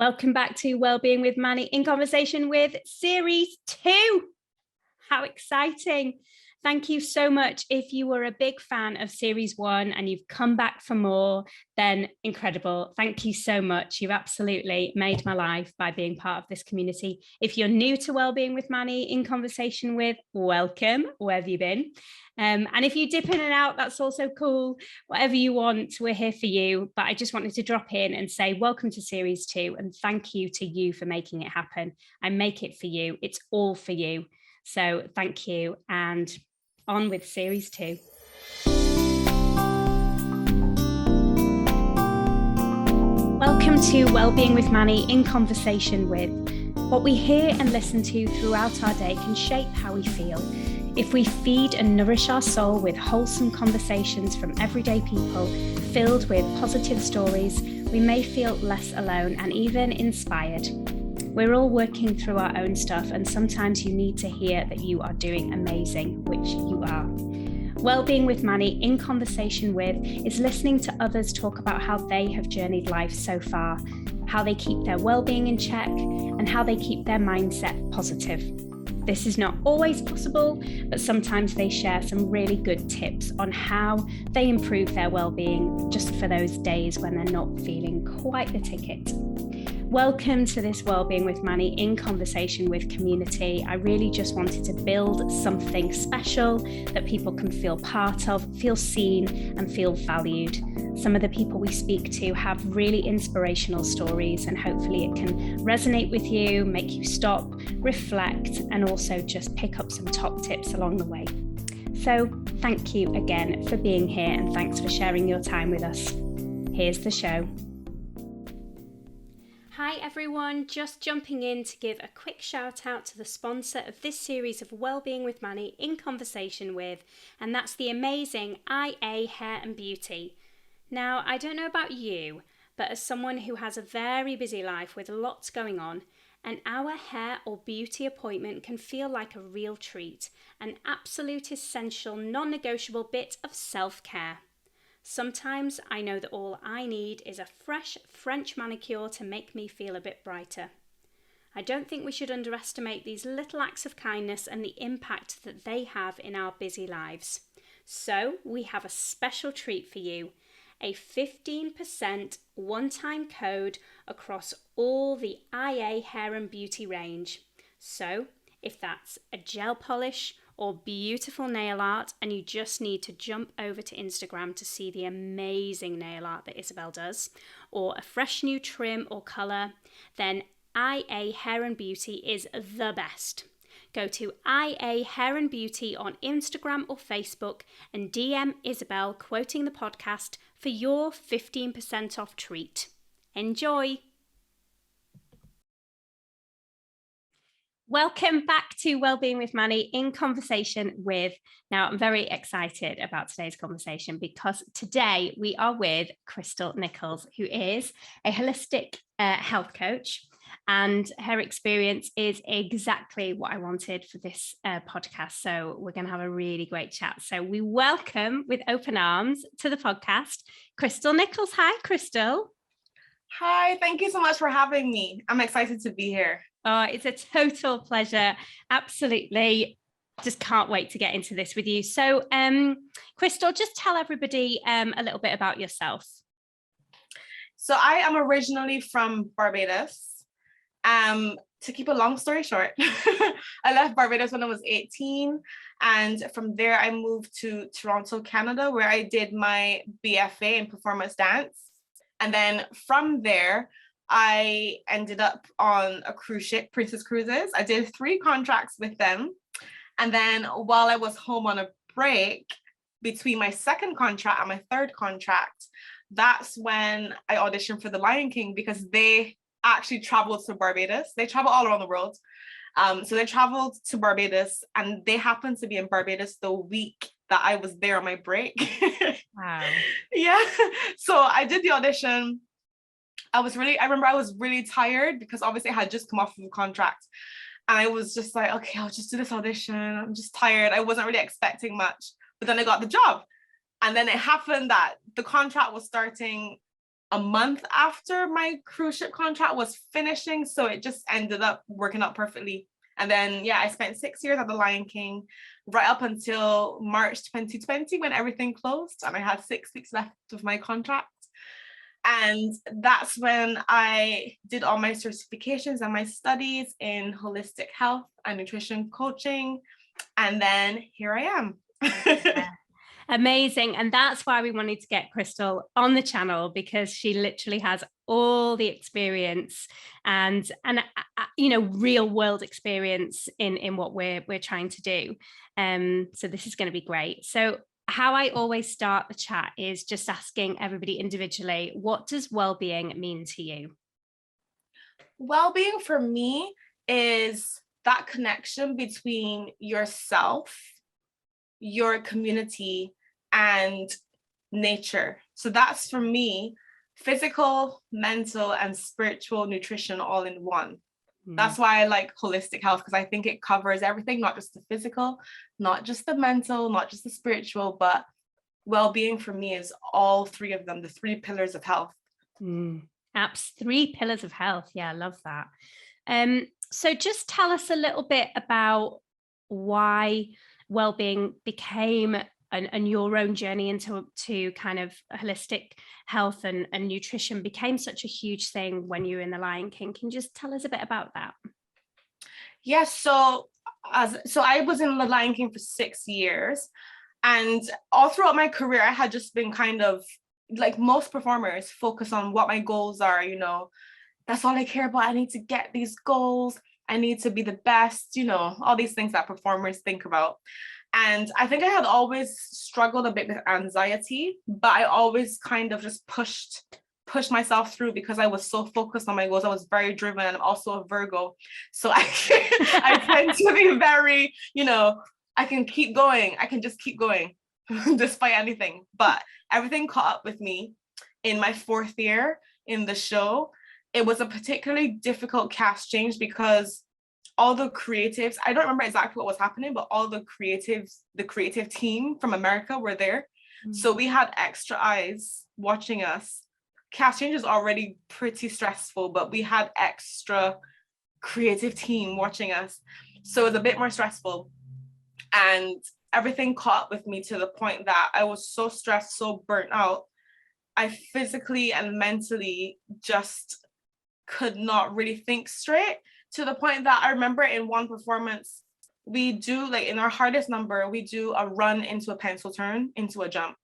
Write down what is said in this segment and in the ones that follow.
Welcome back to Wellbeing with Manny in conversation with Series 2. How exciting. Thank you so much. If you were a big fan of Series 1 and you've come back for more, then incredible. Thank you so much. You've absolutely made my life by being part of this community. If you're new to Wellbeing with Manny in conversation with, welcome. Where have you been? And if you dip in and out, that's also cool. Whatever you want, we're here for you. But I just wanted to drop in and say welcome to Series 2 and thank you to you for making it happen. I make it for you. It's all for you. So thank you, and on with Series 2. Welcome to Wellbeing with Manny in conversation with. What we hear and listen to throughout our day can shape how we feel. If we feed and nourish our soul with wholesome conversations from everyday people filled with positive stories, we may feel less alone and even inspired. We're all working through our own stuff, and sometimes you need to hear that you are doing amazing, which you are. Wellbeing with Manny in conversation with is listening to others talk about how they have journeyed life so far, how they keep their well-being in check, and how they keep their mindset positive. This is not always possible, but sometimes they share some really good tips on how they improve their well-being just for those days when they're not feeling quite the ticket. Welcome to this Wellbeing with Manny in conversation with community. I really just wanted to build something special that people can feel part of, feel seen, and feel valued. Some of the people we speak to have really inspirational stories, and hopefully it can resonate with you, make you stop, reflect, and also just pick up some top tips along the way. So thank you again for being here, and thanks for sharing your time with us. Here's the show. Hi everyone, just jumping in to give a quick shout out to the sponsor of this series of Wellbeing with Manny in conversation with, and that's the amazing IA Hair and Beauty. Now, I don't know about you, but as someone who has a very busy life with lots going on, an hour hair or beauty appointment can feel like a real treat, an absolute essential non-negotiable bit of self-care. Sometimes I know that all I need is a fresh French manicure to make me feel a bit brighter. I don't think we should underestimate these little acts of kindness and the impact that they have in our busy lives. So we have a special treat for you, a 15% one-time code across all the IA hair and beauty range. So if that's a gel polish or beautiful nail art, and you just need to jump over to Instagram to see the amazing nail art that Isabel does, or a fresh new trim or colour, then IA Hair and Beauty is the best. Go to IA Hair and Beauty on Instagram or Facebook and DM Isabel quoting the podcast for your 15% off treat. Enjoy! Welcome back to Wellbeing with Manny in conversation with. Now, I'm very excited about today's conversation because today we are with Crystal Nicholls, who is a holistic health coach, and her experience is exactly what I wanted for this podcast. So we're going to have a really great chat. So we welcome with open arms to the podcast, Crystal Nicholls. Hi, Crystal. Hi, thank you so much for having me. I'm excited to be here. Oh, it's a total pleasure. Absolutely. Just can't wait to get into this with you. So, Crystal, just tell everybody a little bit about yourself. So I am originally from Barbados. To keep a long story short, I left Barbados when I was 18. And from there, I moved to Toronto, Canada, where I did my BFA in performance dance. And then from there, I ended up on a cruise ship, Princess Cruises. I did 3 contracts with them. And then while I was home on a break between my second contract and my third contract, that's when I auditioned for The Lion King, because they actually traveled to Barbados. They travel all around the world. So they traveled to Barbados, and they happened to be in Barbados the week that I was there on my break. Wow. Yeah. So I did the audition. I remember I was really tired because obviously I had just come off of a contract, and I was just like, okay, I'll just do this audition. I'm just tired. I wasn't really expecting much, but then I got the job. And then it happened that the contract was starting a month after my cruise ship contract was finishing. So it just ended up working out perfectly. And then, yeah, I spent 6 years at the Lion King, right up until March 2020 when everything closed and I had 6 weeks left of my contract. And that's when I did all my certifications and my studies in holistic health and nutrition coaching. And then here I am. Yeah. Amazing. And that's why we wanted to get Crystal on the channel, because she literally has all the experience and real world experience in what we're trying to do. So this is going to be great. So how I always start the chat is just asking everybody individually, what does well-being mean to you? Well-being for me is that connection between yourself, your community, and nature. So that's for me, physical, mental, and spiritual nutrition all in one. That's why I like holistic health, because I think it covers everything, not just the physical, not just the mental, not just the spiritual, but well-being for me is all three of them, the 3 pillars of health. Apps, 3 pillars of health. Yeah, I love that. So just tell us a little bit about why well-being became and your own journey into kind of holistic health and nutrition became such a huge thing when you were in the Lion King. Can you just tell us a bit about that? Yes, so I was in the Lion King for 6 years, and all throughout my career, I had just been kind of like most performers, focus on what my goals are. That's all I care about. I need to get these goals. I need to be the best, all these things that performers think about. And I think I had always struggled a bit with anxiety, but I always kind of just pushed myself through because I was so focused on my goals. I was very driven, and I'm also a Virgo. So I tend to be very, I can keep going. I can just keep going despite anything. But everything caught up with me in my 4th year in the show. It was a particularly difficult cast change because all the creatives, I don't remember exactly what was happening, but all the creative team from America were there. So we had extra eyes watching us. Cast change is already pretty stressful, but we had extra creative team watching us. So it was a bit more stressful. And everything caught up with me to the point that I was so stressed, so burnt out. I physically and mentally just could not really think straight, to the point that I remember in one performance, we do, like in our hardest number, we do a run into a pencil turn, into a jump.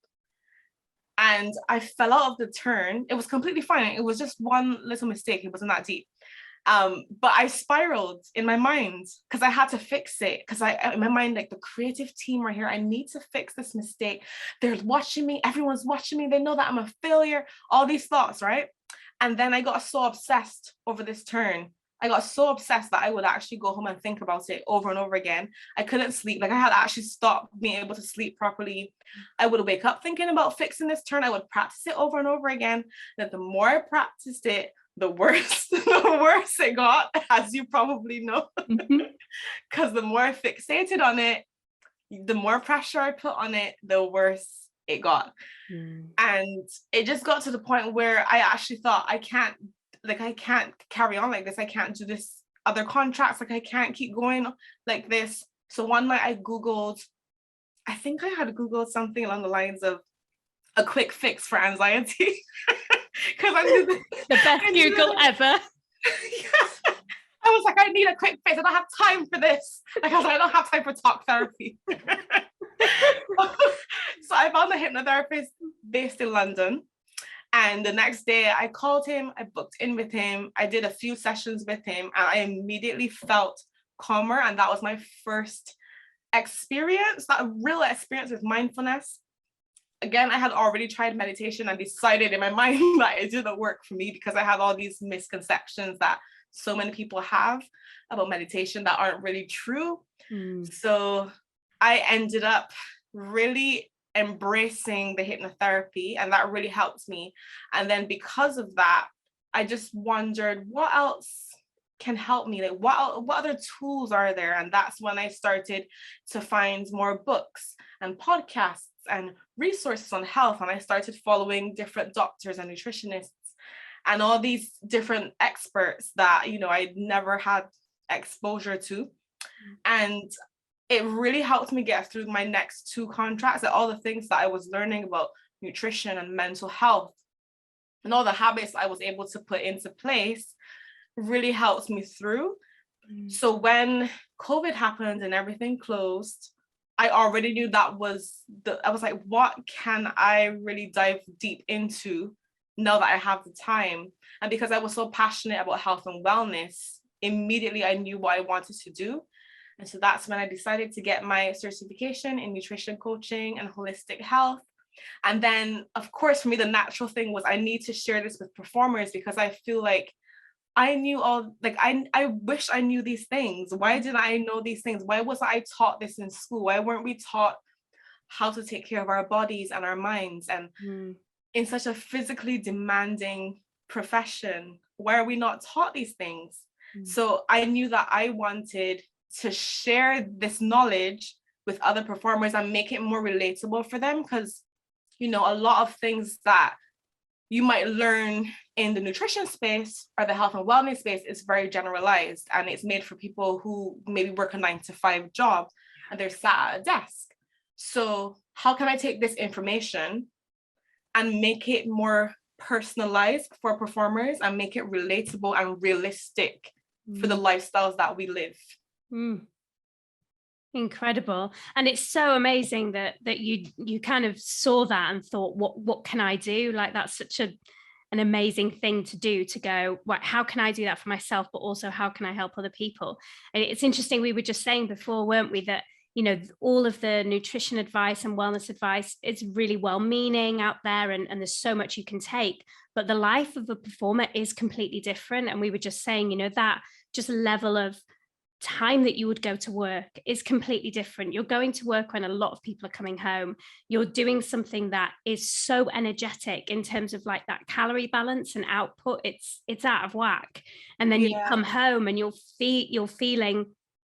And I fell out of the turn. It was completely fine. It was just one little mistake. It wasn't that deep. But I spiraled in my mind because I had to fix it. Because in my mind, like, the creative team right here, I need to fix this mistake. They're watching me. Everyone's watching me. They know that I'm a failure. All these thoughts, right? And then I got so obsessed over this turn. I got so obsessed that I would actually go home and think about it over and over again. I couldn't sleep. Like, I had actually stopped being able to sleep properly. I would wake up thinking about fixing this turn. I would practice it over and over again. And the more I practiced it, the worse it got, as you probably know. Because the more I fixated on it, the more pressure I put on it, the worse it got. And it just got to the point where I actually thought, I can't carry on like this. I can't do this other contracts. Like, I can't keep going like this. So one night I Googled, I think I had Googled something along the lines of a quick fix for anxiety. Because I'm the best Google ever. Yeah. I was like, I need a quick fix. I don't have time for this. Like, I was like, I don't have time for talk therapy. So I found a hypnotherapist based in London. And the next day I called him, I booked in with him. I did a few sessions with him, and I immediately felt calmer. And that was my first experience, that real experience with mindfulness. Again, I had already tried meditation and decided in my mind that it didn't work for me because I had all these misconceptions that so many people have about meditation that aren't really true. So I ended up really embracing the hypnotherapy, and that really helped me. And then because of that, I just wondered, what else can help me? Like, what other tools are there? And that's when I started to find more books and podcasts and resources on health. And I started following different doctors and nutritionists and all these different experts that, you know, I'd never had exposure to. And it really helped me get through my next 2 contracts, and all the things that I was learning about nutrition and mental health and all the habits I was able to put into place really helped me through. So when COVID happened and everything closed, I already knew I was like, what can I really dive deep into now that I have the time? And because I was so passionate about health and wellness, immediately I knew what I wanted to do. And so that's when I decided to get my certification in nutrition coaching and holistic health. And then, of course, for me, the natural thing was I need to share this with performers, because I feel like I knew all, like, I wish I knew these things. Why didn't I know these things? Why wasn't I taught this in school? Why weren't we taught how to take care of our bodies and our minds? And in such a physically demanding profession, why are we not taught these things? So I knew that I wanted to share this knowledge with other performers and make it more relatable for them, because, you know, a lot of things that you might learn in the nutrition space or the health and wellness space is very generalized, and it's made for people who maybe work a 9-to-5 job and they're sat at a desk. So how can I take this information and make it more personalized for performers and make it relatable and realistic for the lifestyles that we live? Incredible. And it's so amazing that you kind of saw that and thought, what can I do? Like, that's such an amazing thing to do, to go, what, how can I do that for myself, but also how can I help other people? And it's interesting, we were just saying before, weren't we, that, you know, all of the nutrition advice and wellness advice is really well-meaning out there, and there's so much you can take, but the life of a performer is completely different. And we were just saying, you know, that just level of time that you would go to work is completely different. You're going to work when a lot of people are coming home. You're doing something that is so energetic in terms of like that calorie balance and output. It's out of whack. And then you come home and you're feeling,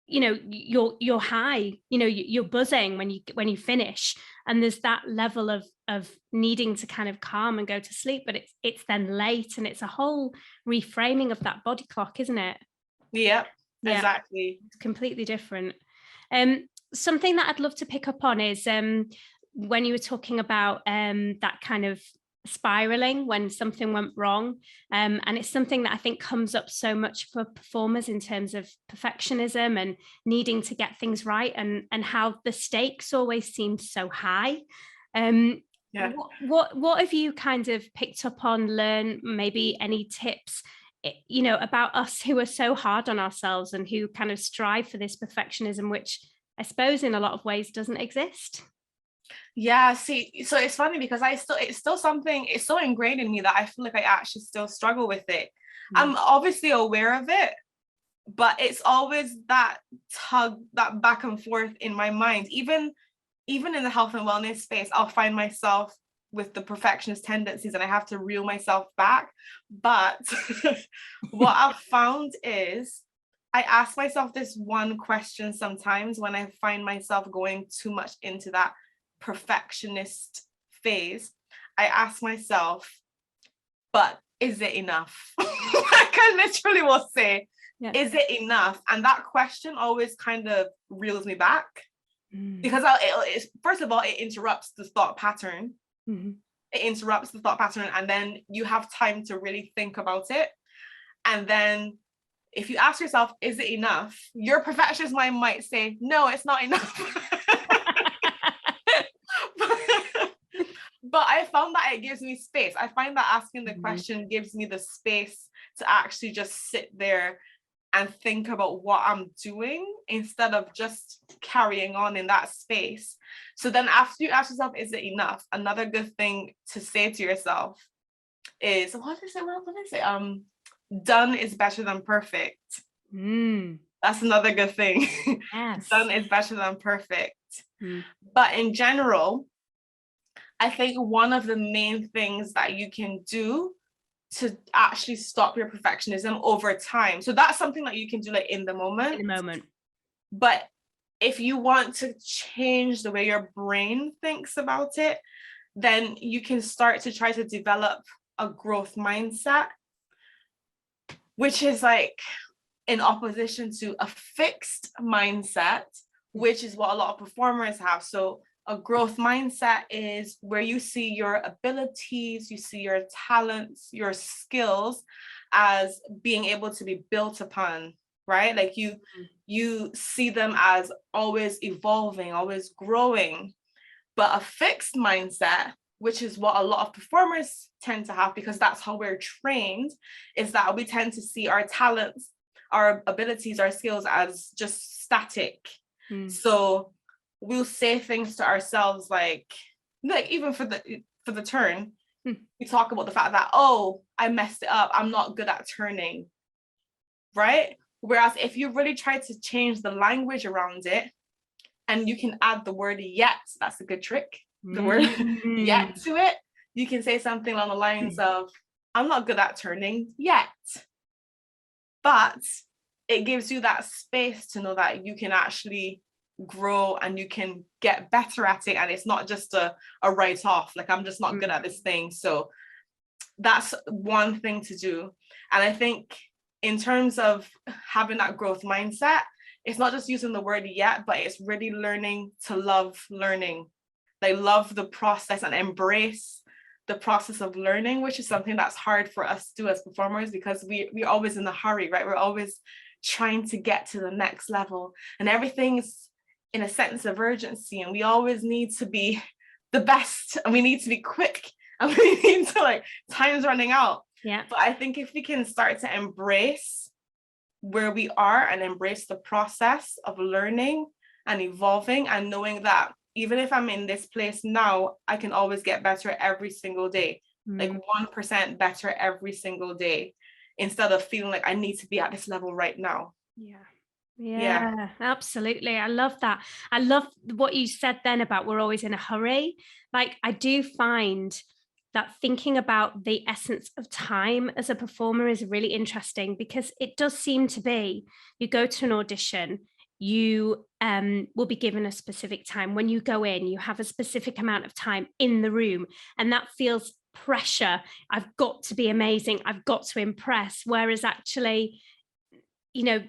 you know, you're high, you know, you're buzzing when you finish. And there's that level of needing to kind of calm and go to sleep, but it's then late, and it's a whole reframing of that body clock, isn't it? Yeah. Exactly. It's completely different. Something that I'd love to pick up on is when you were talking about that kind of spiraling when something went wrong. And it's something that I think comes up so much for performers in terms of perfectionism and needing to get things right, and how the stakes always seem so high. What have you kind of picked up on, learn, maybe any tips, you know, about us who are so hard on ourselves and who kind of strive for this perfectionism, which I suppose in a lot of ways doesn't exist? Yeah, see, so it's funny because it's still something, it's so ingrained in me that I feel like I actually still struggle with it. I'm obviously aware of it, but it's always that tug, that back and forth in my mind. Even in the health and wellness space, I'll find myself with the perfectionist tendencies and I have to reel myself back. But what I've found is I ask myself this one question sometimes when I find myself going too much into that perfectionist phase. I ask myself, but is it enough? Like, I literally will say, is it enough? And that question always kind of reels me back, because first of all, it interrupts the thought pattern. It interrupts the thought pattern, and then you have time to really think about it. And then if you ask yourself, is it enough? Your perfectionist mind might say, no, it's not enough. But I found that it gives me space. I find that asking the question gives me the space to actually just sit there and think about what I'm doing instead of just carrying on in that space. So then after you ask yourself, is it enough? Another good thing to say to yourself is, what is it? Done is better than perfect. That's another good thing. Yes. Done is better than perfect. But in general, I think one of the main things that you can do to actually stop your perfectionism over time. So that's something that you can do like in the moment. But if you want to change the way your brain thinks about it, then you can start to try to develop a growth mindset, which is like in opposition to a fixed mindset, which is what a lot of performers have. So a growth mindset is where you see your abilities, you see your talents, your skills as being able to be built upon, right? Like you see them as always evolving, always growing. But a fixed mindset, which is what a lot of performers tend to have, because that's how we're trained, is that we tend to see our talents, our abilities, our skills as just static. So we'll say things to ourselves like even for the turn, we talk about the fact that, oh, I messed it up, I'm not good at turning, right? Whereas if you really try to change the language around it, and you can add the word yet, that's a good trick, the word yet to it, you can say something along the lines of, I'm not good at turning yet. But it gives you that space to know that you can actually grow and you can get better at it, and it's not just a write-off, like I'm just not good at this thing. So that's one thing to do. And I think in terms of having that growth mindset, it's not just using the word yet, but it's really learning to love learning. They love the process and embrace the process of learning, which is something that's hard for us to do as performers, because we're always in a hurry, right? We're always trying to get to the next level, and everything's in a sense of urgency, and we always need to be the best, and we need to be quick, and we need to, like, time's running out. Yeah. But I think if we can start to embrace where we are and embrace the process of learning and evolving, and knowing that even if I'm in this place now, I can always get better every single day, like 1% better every single day, instead of feeling like I need to be at this level right now. Yeah, absolutely. I love that. I love what you said then about we're always in a hurry. Like, I do find that thinking about the essence of time as a performer is really interesting, because it does seem to be, you go to an audition, you will be given a specific time. When you go in, you have a specific amount of time in the room, and that feels pressure. I've got to be amazing, I've got to impress. Whereas actually, you know,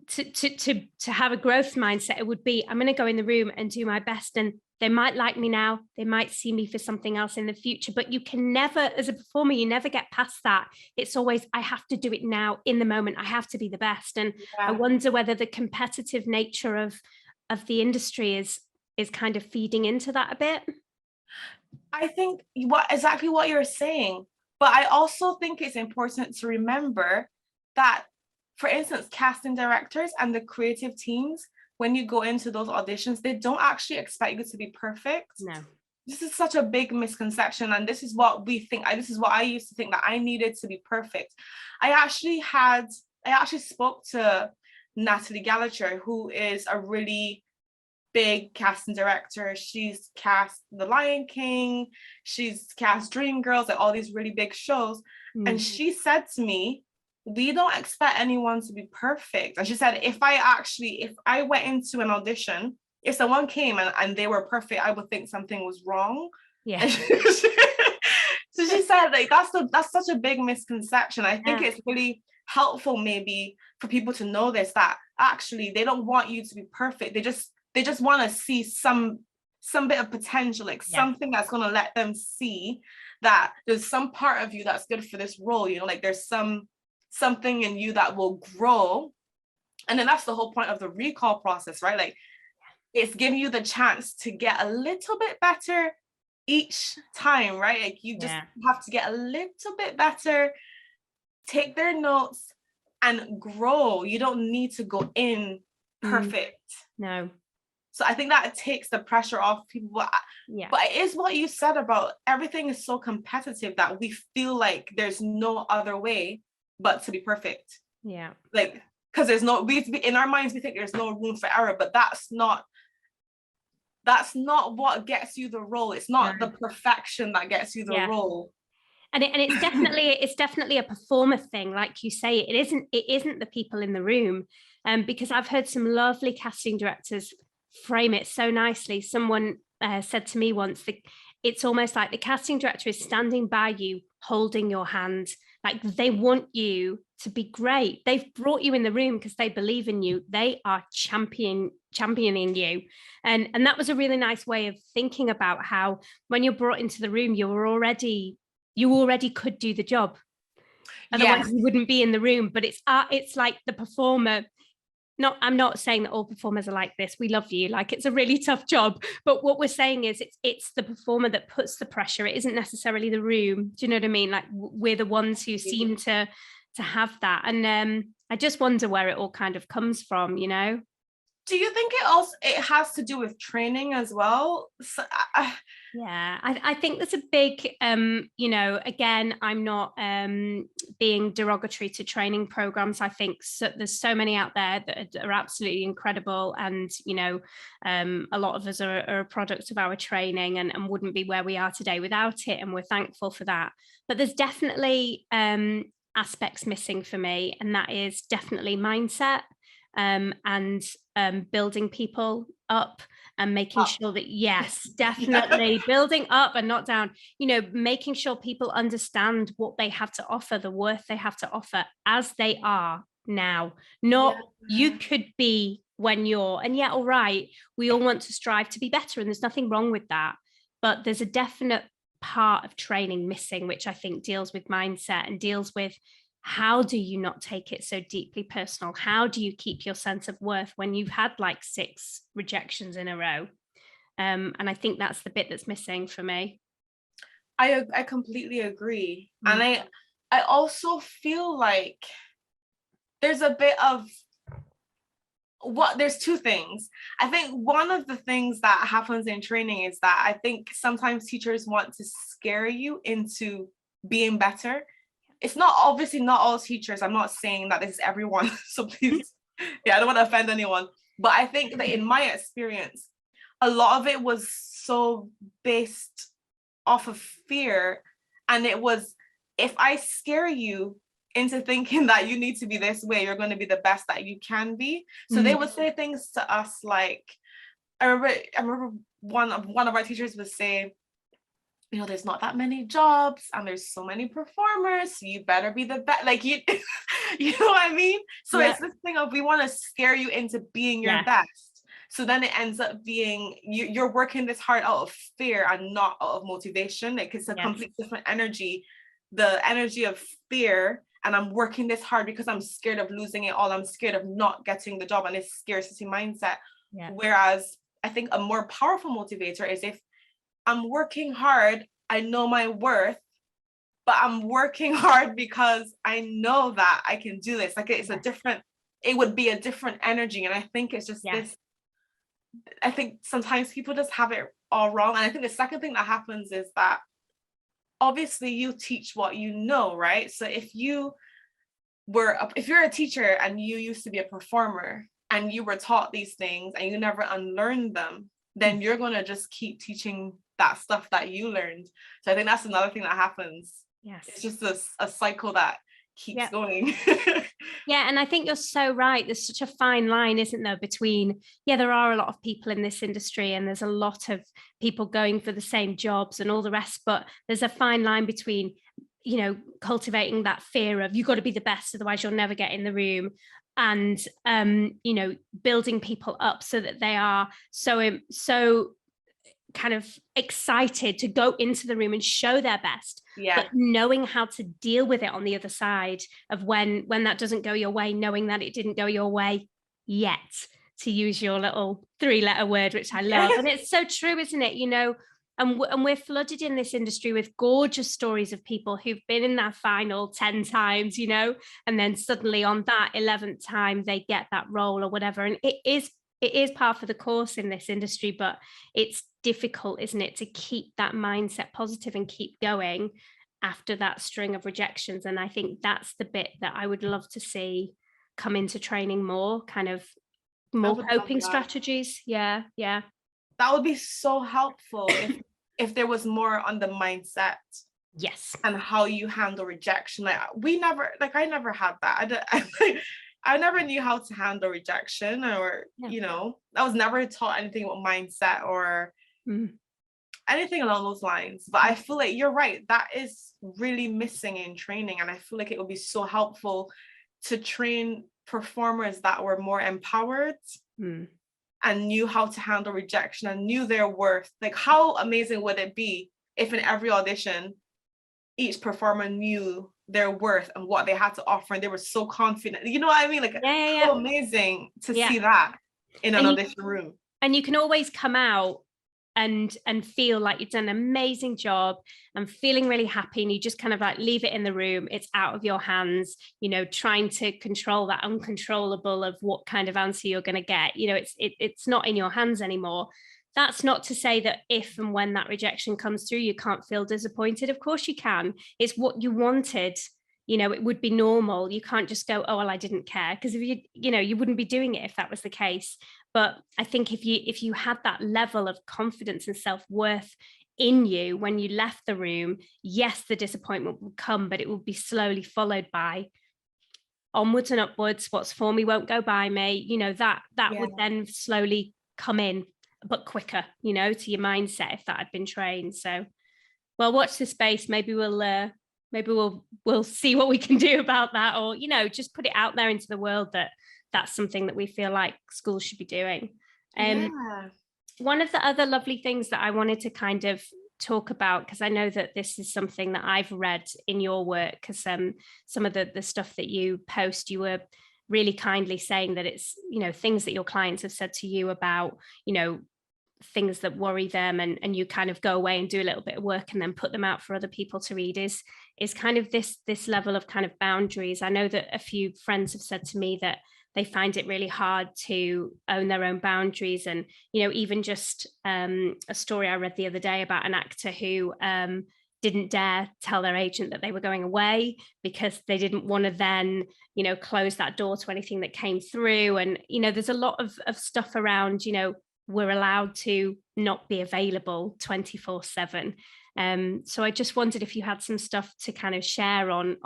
to have a growth mindset, it would be, I'm going to go in the room and do my best, and they might like me now, they might see me for something else in the future, but you can never, as a performer, you never get past that. It's always, I have to do it now, in the moment, I have to be the best. And I wonder whether the competitive nature of the industry is kind of feeding into that a bit. I think exactly what you're saying, but I also think it's important to remember that, for instance, casting directors and the creative teams, when you go into those auditions, they don't actually expect you to be perfect. No. This is such a big misconception, and this is what we think. This is what I used to think, that I needed to be perfect. I actually spoke to Natalie Gallagher, who is a really big casting director. She's cast The Lion King, she's cast Dreamgirls, like all these really big shows. And she said to me, we don't expect anyone to be perfect. And she said, if I went into an audition, if someone came and they were perfect, I would think something was wrong. Yeah. So she said, like, that's such a big misconception. I think it's really helpful maybe for people to know this, that actually they don't want you to be perfect. They just want to see some bit of potential, like something that's going to let them see that there's some part of you that's good for this role, you know, like there's something in you that will grow. And then that's the whole point of the recall process, right? Like, it's giving you the chance to get a little bit better each time, right? Like, you just have to get a little bit better, take their notes, and grow. You don't need to go in perfect. No. So I think that takes the pressure off people. But it is what you said about everything is so competitive that we feel like there's no other way but to be perfect. Yeah. Like, because in our minds, we think there's no room for error, but that's not what gets you the role. It's not the perfection that gets you the role. And it's definitely a performer thing, like you say. It isn't the people in the room, because I've heard some lovely casting directors frame it so nicely. Someone said to me once that it's almost like the casting director is standing by you, holding your hand. Like they want you to be great. They've brought you in the room because they believe in you. They are championing you. And that was a really nice way of thinking about how when you're brought into the room, you already could do the job. Otherwise, you wouldn't be in the room. But it's like the performer. I'm not saying that all performers are like this. We love you. Like it's a really tough job. But what we're saying is it's the performer that puts the pressure. It isn't necessarily the room. Do you know what I mean? Like we're the ones who seem to have that. And I just wonder where it all kind of comes from, you know? Do you think it has to do with training as well? So, yeah, I think there's a big, you know, again, I'm not being derogatory to training programs. I think there's so many out there that are absolutely incredible. And, you know, a lot of us are a product of our training and wouldn't be where we are today without it. And we're thankful for that. But there's definitely aspects missing for me. And that is definitely mindset. And building people up and making sure that, yes, definitely building up and not down, you know, making sure people understand what they have to offer, the worth they have to offer as they are now, not you could be when you're, and yeah, all right, we all want to strive to be better and there's nothing wrong with that, but there's a definite part of training missing, which I think deals with mindset and deals with how do you not take it so deeply personal? How do you keep your sense of worth when you've had like 6 rejections in a row? And I think that's the bit that's missing for me. I completely agree. And I also feel like there's a bit of there's 2 things. I think one of the things that happens in training is that I think sometimes teachers want to scare you into being better. It's not obviously not all teachers. I'm not saying that this is everyone. So please, I don't want to offend anyone. But I think that in my experience, a lot of it was so based off of fear. And it was, if I scare you into thinking that you need to be this way, you're going to be the best that you can be. So they would say things to us like, I remember one of our teachers would say, you know, there's not that many jobs and there's so many performers, so you better be the best. Like you know what I mean? So it's this thing of we want to scare you into being your best. So then it ends up being you're working this hard out of fear and not out of motivation. Like it's a complete different energy. The energy of fear, and I'm working this hard because I'm scared of losing it all. I'm scared of not getting the job, and it's scarcity mindset. Whereas I think a more powerful motivator is if I'm working hard, I know my worth, but I'm working hard because I know that I can do this. Like it's it would be a different energy. And I think it's just this, I think sometimes people just have it all wrong. And I think the second thing that happens is that obviously you teach what you know, right? So if you're a teacher and you used to be a performer and you were taught these things and you never unlearned them, then you're going to just keep teaching that stuff that you learned. So I think that's another thing that happens. It's just a cycle that keeps going. And I think you're so right. There's such a fine line, isn't there, between, there are a lot of people in this industry and there's a lot of people going for the same jobs and all the rest, but there's a fine line between, you know, cultivating that fear of you've got to be the best, otherwise you'll never get in the room, and you know, building people up so that they are so kind of excited to go into the room and show their best, but knowing how to deal with it on the other side of when that doesn't go your way, knowing that it didn't go your way yet, to use your little 3-letter word, which I love. And it's so true, isn't it? You know, and we're flooded in this industry with gorgeous stories of people who've been in that final 10 times, you know, and then suddenly on that 11th time they get that role or whatever. And it is par for the course in this industry, but it's difficult, isn't it, to keep that mindset positive and keep going after that string of rejections. And I think that's the bit that I would love to see come into training more, kind of more coping strategies. That would be so helpful if there was more on the mindset and how you handle rejection. Like I never had that. I never knew how to handle rejection, or, I was never taught anything about mindset or anything along those lines. But I feel like you're right. That is really missing in training. And I feel like it would be so helpful to train performers that were more empowered and knew how to handle rejection and knew their worth. Like, how amazing would it be if in every audition, each performer knew their worth and what they had to offer, and they were so confident. You know what I mean? Like, how amazing to see that in an audition room. And you can always come out and feel like you've done an amazing job and feeling really happy, and you just kind of like leave it in the room. It's out of your hands, trying to control that uncontrollable of what kind of answer you're going to get. It's not in your hands anymore. That's not to say that if and when that rejection comes through, you can't feel disappointed. Of course you can. It's what you wanted. It would be normal. You can't just go, oh, well, I didn't care. Because if you wouldn't be doing it if that was the case. But I think if you had that level of confidence and self-worth in you when you left the room, yes, the disappointment would come, but it would be slowly followed by onwards and upwards. What's for me won't go by me. That would then slowly come in, but quicker, to your mindset if that had been trained. So, well, watch this space. Maybe we'll see what we can do about that, or, just put it out there into the world that that's something that we feel like schools should be doing. One of the other lovely things that I wanted to kind of talk about, because I know that this is something that I've read in your work, because some of the stuff that you post, you were really kindly saying that it's, things that your clients have said to you about, things that worry them, and you kind of go away and do a little bit of work and then put them out for other people to read, is kind of this level of kind of boundaries. I know that a few friends have said to me that they find it really hard to own their own boundaries. And, even just a story I read the other day about an actor who didn't dare tell their agent that they were going away because they didn't want to then, close that door to anything that came through. And, there's a lot of stuff around, we're allowed to not be available 24/7. So I just wondered if you had some stuff to kind of share on,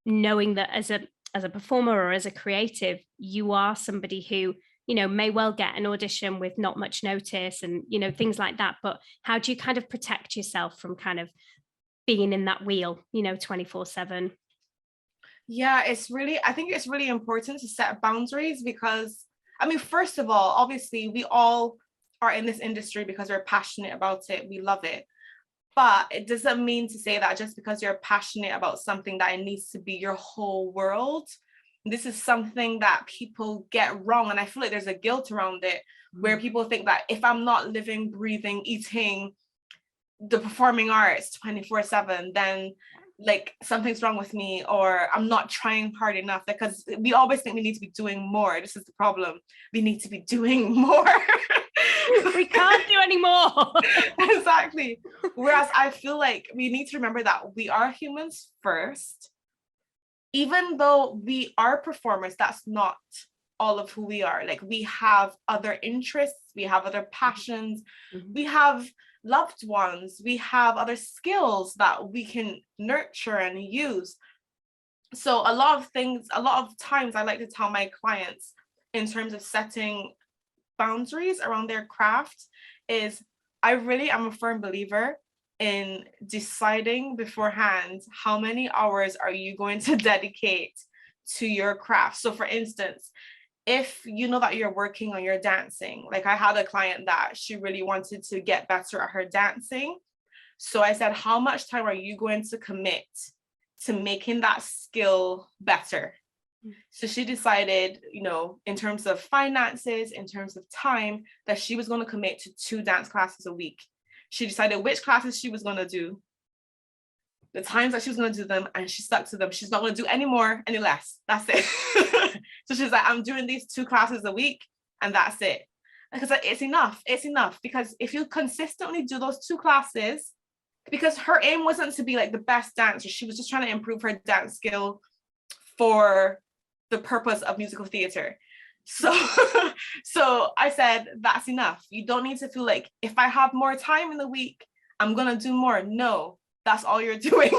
knowing that as a performer or as a creative, you are somebody who, may well get an audition with not much notice and, things like that. But how do you kind of protect yourself from kind of being in that wheel, 24/7? Yeah, I think it's really important to set boundaries because, first of all, obviously we all are in this industry because we're passionate about it. We love it. But it doesn't mean to say that just because you're passionate about something that it needs to be your whole world. This is something that people get wrong. And I feel like there's a guilt around it where people think that if I'm not living, breathing, eating the performing arts 24/7, then like something's wrong with me, or I'm not trying hard enough, because we always think we need to be doing more. This is the problem. We need to be doing more. We can't do any more. Exactly. Whereas I feel like we need to remember that we are humans first. Even though we are performers, that's not all of who we are. Like, we have other interests, we have other passions, we have loved ones, we have other skills that we can nurture and use. So a lot of times I like to tell my clients in terms of setting boundaries around their craft is I really am a firm believer in deciding beforehand how many hours are you going to dedicate to your craft. So for instance, if you know that you're working on your dancing, like I had a client that she really wanted to get better at her dancing. So I said, how much time are you going to commit to making that skill better? So she decided, in terms of finances, in terms of time, that she was going to commit to 2 dance classes a week. She decided which classes she was going to do, the times that she was going to do them, and she stuck to them. She's not going to do any more, any less. That's it. So she's like, I'm doing these 2 classes a week, and that's it. Because it's enough. It's enough. Because if you consistently do those 2 classes, because her aim wasn't to be like the best dancer. She was just trying to improve her dance skill for the purpose of musical theater. So I said, that's enough. You don't need to feel like if I have more time in the week, I'm going to do more. No, that's all you're doing.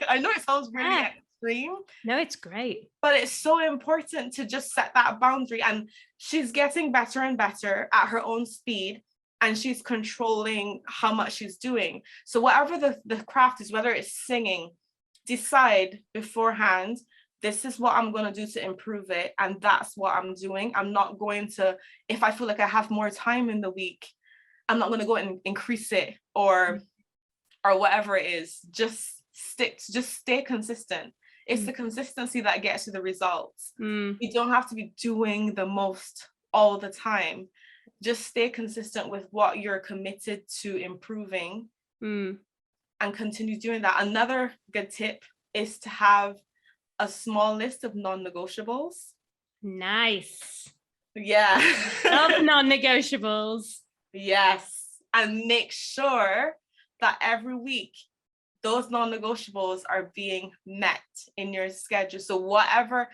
I know it sounds really extreme. No, it's great. But it's so important to just set that boundary. And she's getting better and better at her own speed. And she's controlling how much she's doing. So whatever the craft is, whether it's singing, decide beforehand, this is what I'm going to do to improve it. And that's what I'm doing. I'm not going to, if I feel like I have more time in the week, I'm not going to go and increase it or whatever it is. Just stay consistent. It's the consistency that gets you the results. You don't have to be doing the most all the time. Just stay consistent with what you're committed to improving and continue doing that. Another good tip is to have a small list of non-negotiables. Nice. Yeah. Love non-negotiables. Yes. And make sure that every week those non-negotiables are being met in your schedule. So whatever,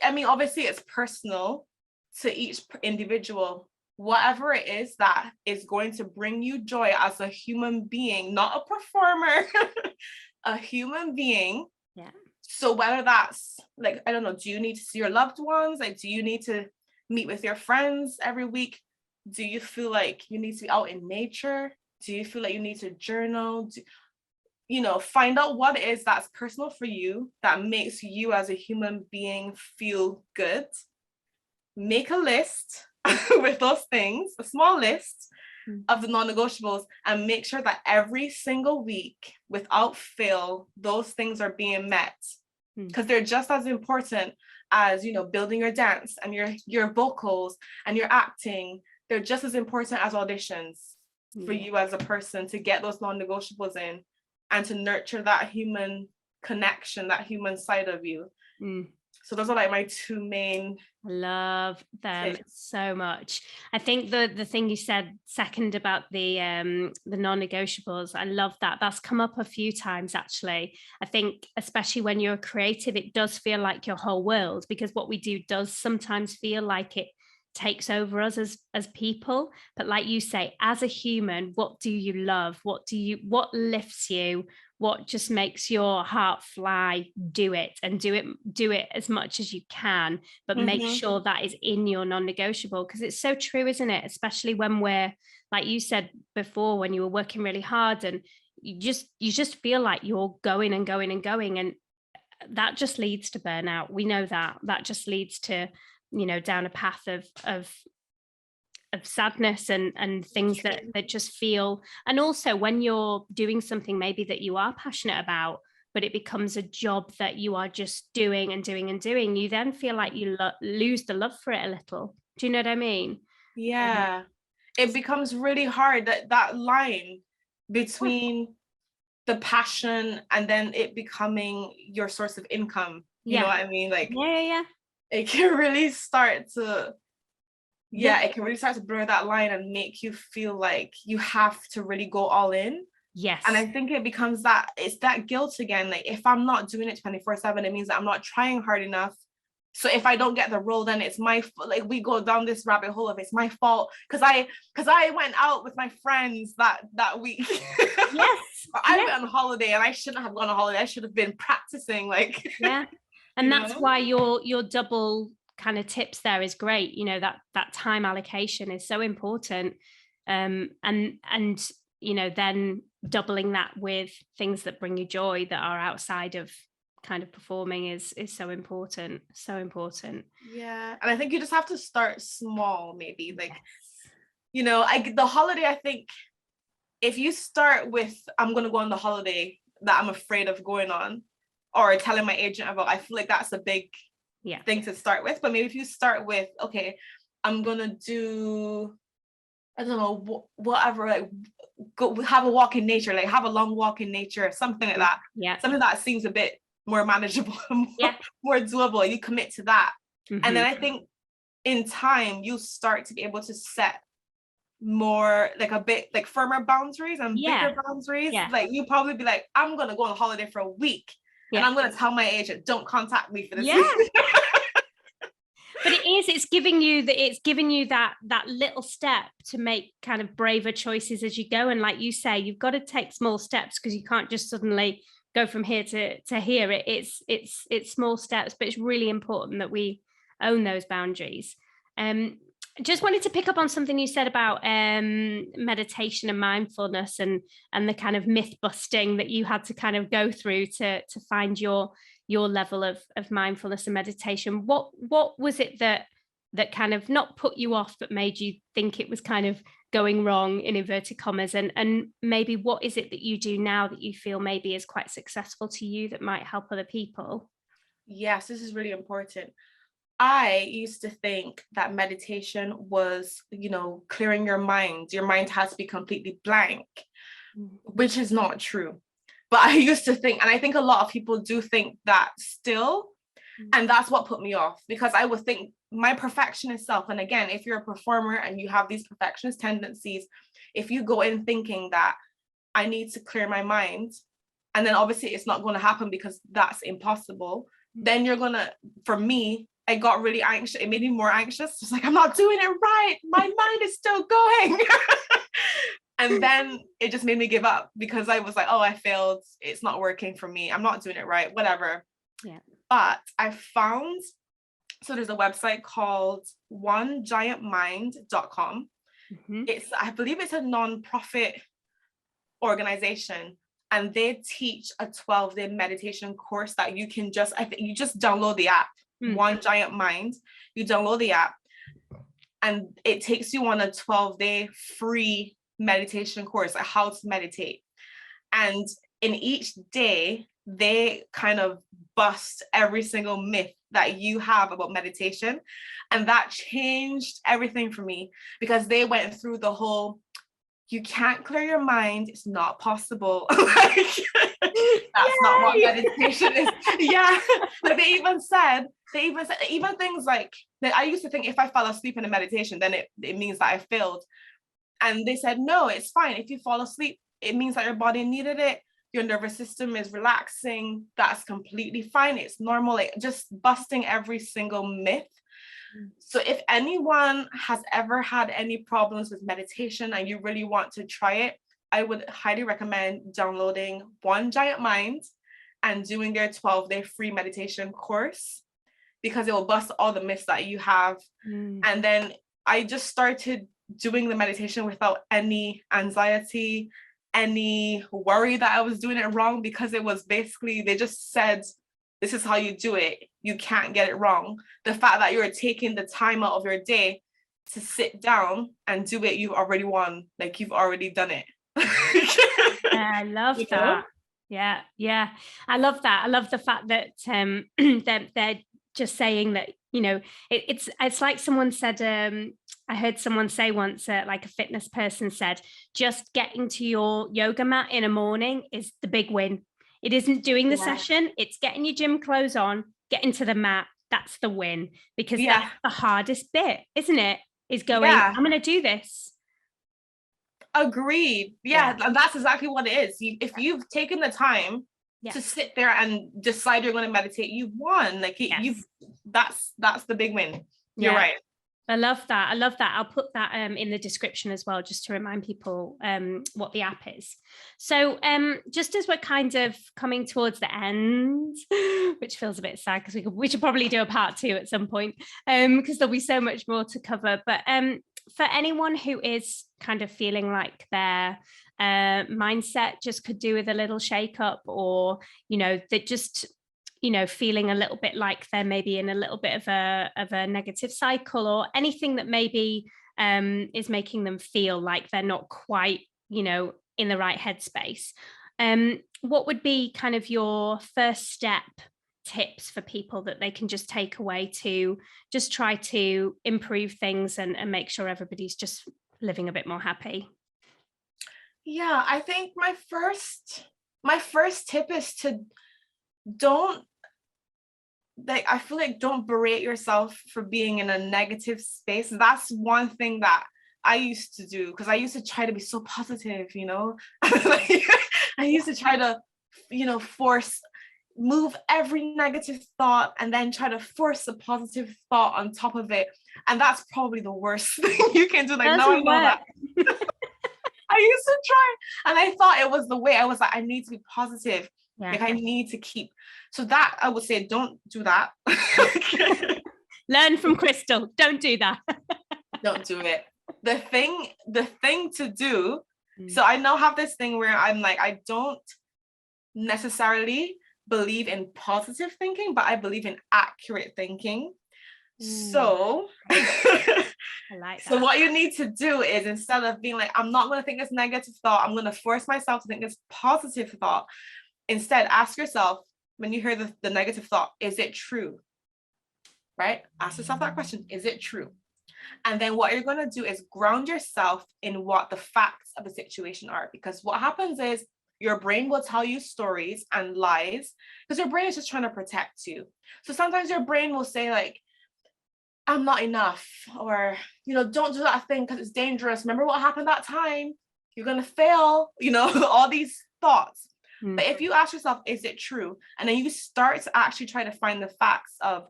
I mean, obviously it's personal to each individual. Whatever it is that is going to bring you joy as a human being, not a performer, a human being. Yeah. So whether that's like, I don't know, do you need to see your loved ones? Like, do you need to meet with your friends every week? Do you feel like you need to be out in nature? Do you feel like you need to journal? Find out what it is that's personal for you, that makes you as a human being feel good. Make a list with those things, a small list of the non-negotiables, and make sure that every single week, without fail, those things are being met. Because they're just as important as, building your dance and your vocals and your acting. They're just as important as auditions for you as a person, to get those non-negotiables in and to nurture that human connection, that human side of you. So those are like my two main. Love them so much. I think the thing you said second about the non-negotiables, I love that. That's come up a few times actually. I think especially when you're creative, it does feel like your whole world, because what we do does sometimes feel like it takes over us as people. But like you say, as a human, what do you love? What lifts you? What just makes your heart fly? Do it as much as you can, but make sure that is in your non-negotiable, because it's so true, isn't it? Especially when we're, like you said before, when you were working really hard and you just feel like you're going and going and going, and that just leads to burnout. We know that just leads to, down a path of sadness and things that just feel. And also when you're doing something maybe that you are passionate about, but it becomes a job that you are just doing and doing and doing, you then feel like you lose the love for it a little. Do you know what I mean? Yeah. It becomes really hard, that line between the passion and then it becoming your source of income. You know what I mean? Like, yeah. It can really start to, it can really start to blur that line and make you feel like you have to really go all in. Yes. And I think it becomes it's that guilt again. Like, if I'm not doing it 24/7, it means that I'm not trying hard enough. So if I don't get the role, then it's my fault. Like, we go down this rabbit hole of it's my fault because I went out with my friends that week. Yes. I went on holiday and I shouldn't have gone on holiday. I should have been practicing. Like, yeah. And that's why your double kind of tips there is great. That time allocation is so important. And then doubling that with things that bring you joy that are outside of kind of performing is so important. So important. Yeah. And I think you just have to start small, maybe. Like, the holiday, I think if you start with, I'm going to go on the holiday that I'm afraid of going on, or telling my agent about, I feel like that's a big thing to start with. But maybe if you start with, okay, I'm gonna do, I don't know, whatever, like go have a walk in nature, like have a long walk in nature, something like that. Yeah. Something that seems a bit more manageable, more doable. You commit to that. And then I think in time you start to be able to set more, like a bit like firmer boundaries and bigger boundaries. Like, you probably be like, I'm gonna go on holiday for a week. And I'm going to tell my agent, don't contact me for this. But it's giving you that little step to make kind of braver choices as you go. And like you say, you've got to take small steps, because you can't just suddenly go from here to here. It's small steps, but it's really important that we own those boundaries. Just wanted to pick up on something you said about meditation and mindfulness, and the kind of myth busting that you had to kind of go through to find your level of mindfulness and meditation. What was it that kind of not put you off, but made you think it was kind of going wrong, in inverted commas, and maybe what is it that you do now that you feel maybe is quite successful to you that might help other people? Yes, this is really important. I used to think that meditation was, clearing your mind. Your mind has to be completely blank, which is not true. But I used to think, and I think a lot of people do think that still. And that's what put me off, because I would think my perfectionist self. And again, if you're a performer and you have these perfectionist tendencies, if you go in thinking that I need to clear my mind, and then obviously it's not going to happen because that's impossible, then you're going to, for me, I got really anxious. It made me more anxious. It's like, I'm not doing it right. My mind is still going. And then it just made me give up, because I was like, oh, I failed. It's not working for me. I'm not doing it right, whatever. Yeah. But I found, so there's a website called onegiantmind.com. I believe it's a non-profit organization, and they teach a 12-day meditation course that you can you just download the app, One Giant Mind. You download the app and it takes you on a 12-day free meditation course, like how to meditate. And in each day, they kind of bust every single myth that you have about meditation. And that changed everything for me, because they went through the whole, you can't clear your mind, it's not possible. That's not what meditation is. Yeah. Like they even said even things like that. I used to think if I fell asleep in a meditation, then it means that I failed. And they said, no, it's fine. If you fall asleep, it means that your body needed it. Your nervous system is relaxing. That's completely fine. It's normal. Like just busting every single myth. So if anyone has ever had any problems with meditation and you really want to try it, I would highly recommend downloading One Giant Mind and doing their 12-day free meditation course, because it will bust all the myths that you have. And then I just started doing the meditation without any anxiety, any worry that I was doing it wrong, because it was basically, they just said, this is how you do it. You can't get it wrong. The fact that you're taking the time out of your day to sit down and do it, you've already won. Like you've already done it. I love that. Yeah. I love that. I love the fact that they're just saying that, it's like someone said, I heard someone say once, like a fitness person said, just getting to your yoga mat in a morning is the big win. It isn't doing the session, it's getting your gym clothes on, getting to the mat. That's the win, because that's the hardest bit, isn't it? Is going, I'm going to do this. Agreed. Yeah, and that's exactly what it is. If you've taken the time to sit there and decide you're going to meditate, you've won. Like that's the big win. You're right. I love that. I'll put that in the description as well, just to remind people what the app is. So just as we're kind of coming towards the end, which feels a bit sad because we should probably do a part 2 at some point, because there'll be so much more to cover. But for anyone who is kind of feeling like their mindset just could do with a little shake up, or, that just feeling a little bit like they're maybe in a little bit of a negative cycle, or anything that maybe is making them feel like they're not quite, in the right headspace. What would be kind of your first step tips for people that they can just take away to just try to improve things and make sure everybody's just living a bit more happy? Yeah, I think my first tip is to don't berate yourself for being in a negative space. That's one thing that I used to do, because I used to try to be so positive, I used to try to, move every negative thought and then try to force a positive thought on top of it. And that's probably the worst thing you can do. Like, now I know that. I used to try, and I thought it was the way. I was like, I need to be positive. Yeah. Like I need to keep, so that I would say, don't do that. Learn from Crystal. Don't do that. Don't do it. The thing to do. So I now have this thing where I'm like, I don't necessarily believe in positive thinking, but I believe in accurate thinking. So I like that. So what you need to do is, instead of being like, I'm not going to think this negative thought, I'm going to force myself to think this positive thought. Instead, ask yourself, when you hear the negative thought, is it true? Right? Ask yourself that question, is it true? And then what you're going to do is ground yourself in what the facts of the situation are. Because what happens is your brain will tell you stories and lies because your brain is just trying to protect you. So sometimes your brain will say like, I'm not enough, or, don't do that thing because it's dangerous. Remember what happened that time? You're going to fail, all these thoughts. But if you ask yourself, is it true? And then you start to actually try to find the facts of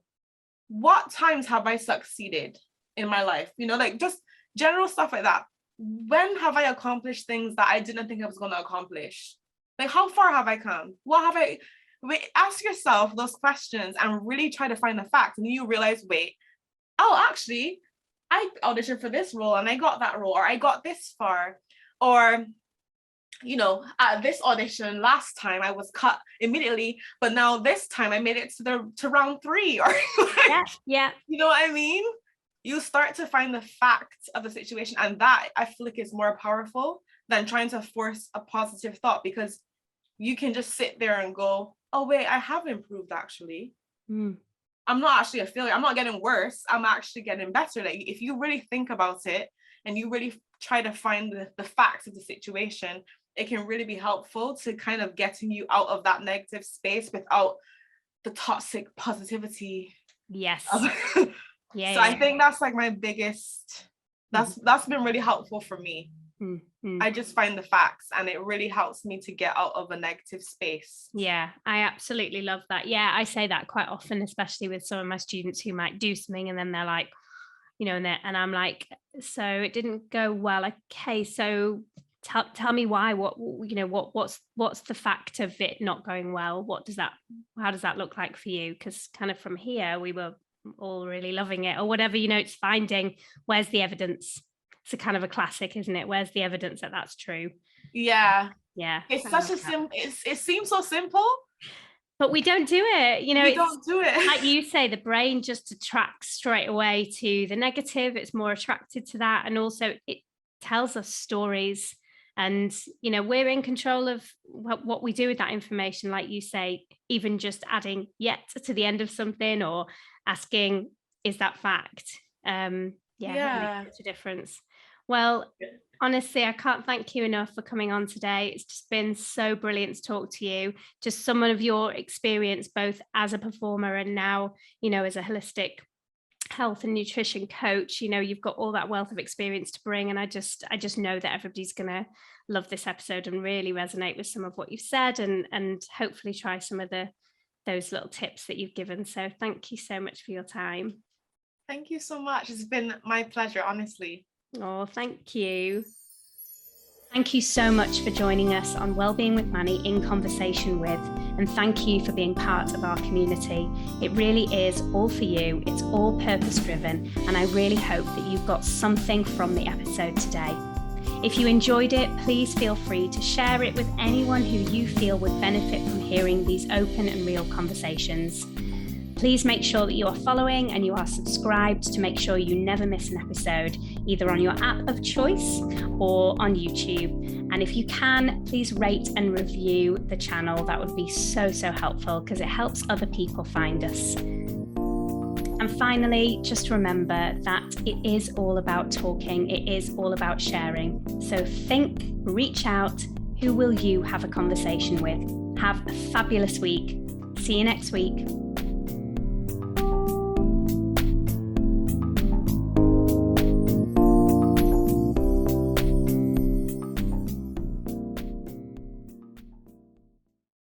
what times have I succeeded in my life? Like just general stuff like that. When have I accomplished things that I didn't think I was going to accomplish? Like, how far have I come? Ask yourself those questions and really try to find the facts. And then you realize, actually, I auditioned for this role and I got that role, or I got this far, or at this audition last time I was cut immediately, but now this time I made it to round 3, or yeah. You know what I mean? You start to find the facts of the situation, and that I feel like is more powerful than trying to force a positive thought, because you can just sit there and go, oh wait, I have improved actually. I'm not actually a failure. I'm not getting worse. I'm actually getting better. Like if you really think about it and you really try to find the facts of the situation, it can really be helpful to kind of getting you out of that negative space without the toxic positivity. Yes. Yeah. So I think that's like my biggest, that's been really helpful for me. I just find the facts and it really helps me to get out of a negative space. Yeah, I absolutely love that. Yeah, I say that quite often, especially with some of my students who might do something and then they're like, and I'm like, so it didn't go well. Okay, so tell me why. What's the fact of it not going well? How does that look like for you? Because kind of from here, we were all really loving it, or whatever. It's finding where's the evidence. It's a kind of a classic, isn't it? Where's the evidence that that's true? Yeah. It's such it seems so simple, but we don't do it. We don't do it. Like you say, the brain just attracts straight away to the negative. It's more attracted to that, and also it tells us stories, and we're in control of what we do with that information. Like you say, even just adding yet to the end of something, or asking, is that fact? It makes a difference. Well, honestly, I can't thank you enough for coming on today. It's just been so brilliant to talk to you. Just some of your experience, both as a performer and now, as a holistic health and nutrition coach. You've got all that wealth of experience to bring. And I just know that everybody's going to love this episode and really resonate with some of what you've said, and hopefully try some of those little tips that you've given. So thank you so much for your time. Thank you so much. It's been my pleasure, honestly. Oh, thank you. Thank you so much for joining us on Wellbeing with Manny in Conversation With, and thank you for being part of our community. It really is all for you. It's all purpose driven, and I really hope that you've got something from the episode today. If you enjoyed it, please feel free to share it with anyone who you feel would benefit from hearing these open and real conversations. Please make sure that you are following and you are subscribed to make sure you never miss an episode, either on your app of choice or on YouTube. And if you can, please rate and review the channel. That would be so helpful, because it helps other people find us. And finally, just remember that it is all about talking. It is all about sharing. So think, reach out. Who will you have a conversation with? Have a fabulous week. See you next week.